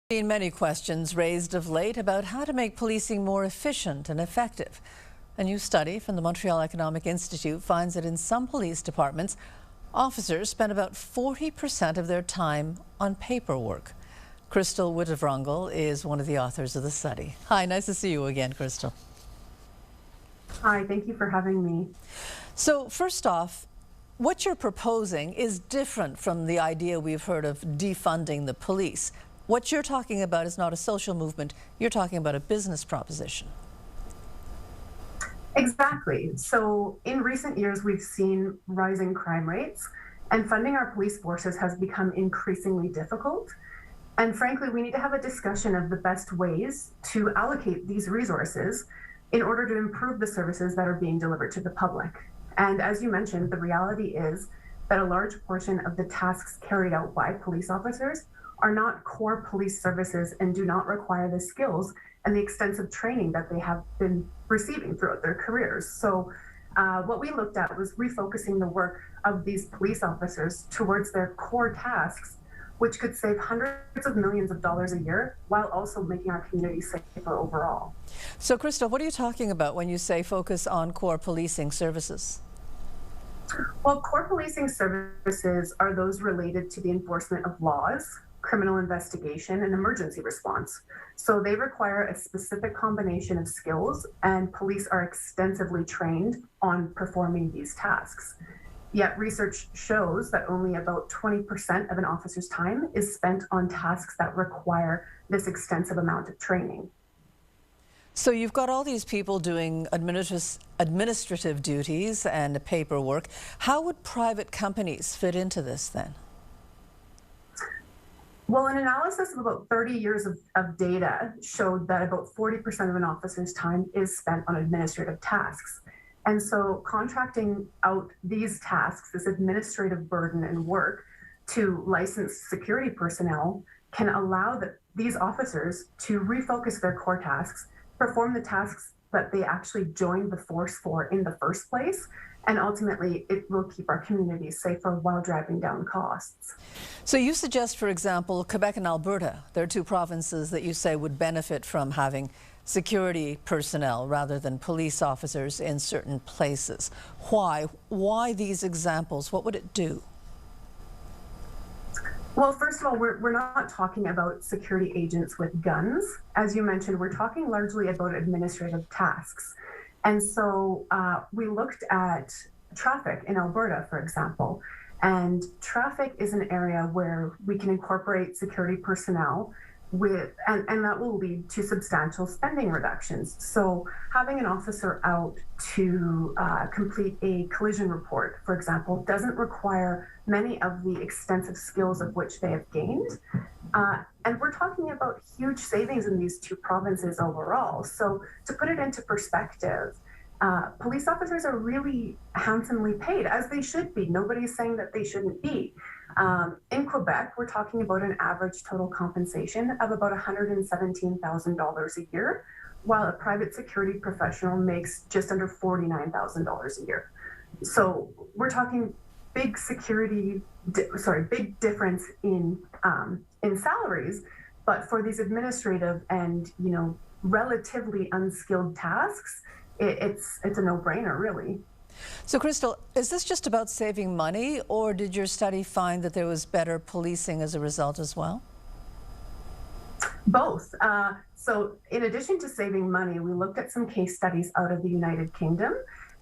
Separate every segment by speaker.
Speaker 1: Been many questions raised of late about how to make policing more efficient and effective. A new study from the Montreal Economic Institute finds that in some police departments, officers spend about 40% of their time on paperwork. Krystle Wittevrongel is one of the authors of the study. Hi, nice to see you again, Krystle.
Speaker 2: Hi, thank you for having me.
Speaker 1: So first off, what you're proposing is different from the idea we've heard of defunding the police. What you're talking about is not a social movement, you're talking about a business proposition.
Speaker 2: Exactly. So in recent years, we've seen rising crime rates, and funding our police forces has become increasingly difficult. And frankly, we need to have a discussion of the best ways to allocate these resources in order to improve the services that are being delivered to the public. And as you mentioned, the reality is that a large portion of the tasks carried out by police officers are not core police services and do not require the skills and the extensive training that they have been receiving throughout their careers. So what we looked at was refocusing the work of these police officers towards their core tasks, which could save hundreds of millions of dollars a year while also making our community safer overall.
Speaker 1: So Krystle, what are you talking about when you say focus on core policing services?
Speaker 2: Well, core policing services are those related to the enforcement of laws, criminal investigation, and emergency response. So they require a specific combination of skills, and police are extensively trained on performing these tasks. Yet research shows that only about 20% of an officer's time is spent on tasks that require this extensive amount of training.
Speaker 1: So you've got all these people doing administrative duties and paperwork. How would private companies fit into this then?
Speaker 2: Well, an analysis of about 30 years of data showed that about 40% of an officer's time is spent on administrative tasks. And so contracting out these tasks, this administrative burden and work, to licensed security personnel can allow these officers to refocus their core tasks, perform the tasks that they actually joined the force for in the first place, and ultimately it will keep our communities safer while driving down costs.
Speaker 1: So you suggest, for example, Quebec and Alberta. There are two provinces that you say would benefit from having security personnel rather than police officers in certain places. Why? Why these examples? What would it do?
Speaker 2: Well, first of all, we're not talking about security agents with guns. As you mentioned, we're talking largely about administrative tasks. And so we looked at traffic in Alberta, for example, and traffic is an area where we can incorporate security personnel and that will lead to substantial spending reductions. So having an officer out to complete a collision report, for example, doesn't require many of the extensive skills of which they have gained. And we're talking about huge savings in these two provinces overall. So to put it into perspective, police officers are really handsomely paid, as they should be. Nobody's saying that they shouldn't be. In Quebec, we're talking about an average total compensation of about $117,000 a year, while a private security professional makes just under $49,000 a year. So we're talking big big difference in salaries, but for these administrative and relatively unskilled tasks, it's a no-brainer, really.
Speaker 1: So Krystle, is this just about saving money, or did your study find that there was better policing as a result as well?
Speaker 2: Both. So in addition to saving money, we looked at some case studies out of the United Kingdom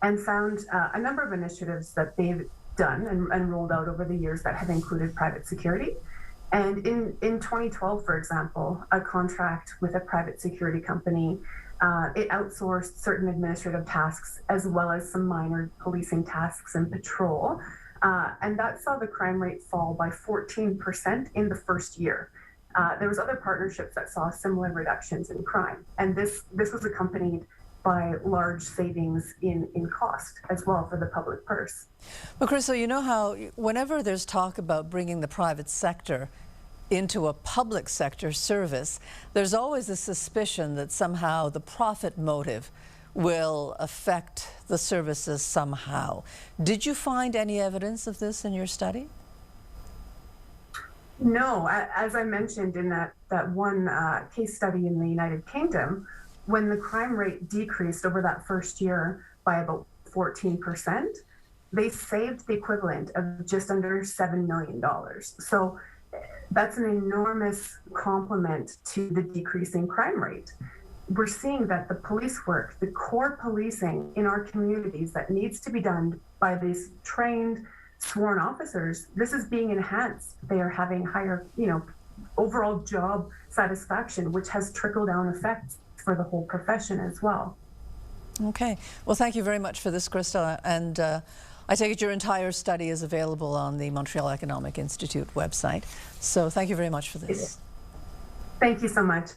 Speaker 2: and found a number of initiatives that they've done and rolled out over the years that have included private security. And in 2012, for example, a contract with a private security company, it outsourced certain administrative tasks as well as some minor policing tasks and patrol. And that saw the crime rate fall by 14% in the first year. There was other partnerships that saw similar reductions in crime. And this was accompanied by large savings in cost as well for the public purse.
Speaker 1: Well, Krystle, you know how whenever there's talk about bringing the private sector into a public sector service, there's always a suspicion that somehow the profit motive will affect the services somehow. Did you find any evidence of this in your study?
Speaker 2: No, as I mentioned in that one case study in the United Kingdom, when the crime rate decreased over that first year by about 14%, they saved the equivalent of just under $7 million. So that's an enormous compliment to the decreasing crime rate. We're seeing that the police work, the core policing in our communities that needs to be done by these trained, sworn officers, this is being enhanced. They are having higher, overall job satisfaction, which has trickle-down effects for the whole profession as well.
Speaker 1: Okay. Well, thank you very much for this, Krystle. And I take it your entire study is available on the Montreal Economic Institute website. So thank you very much for this.
Speaker 2: Thank you so much.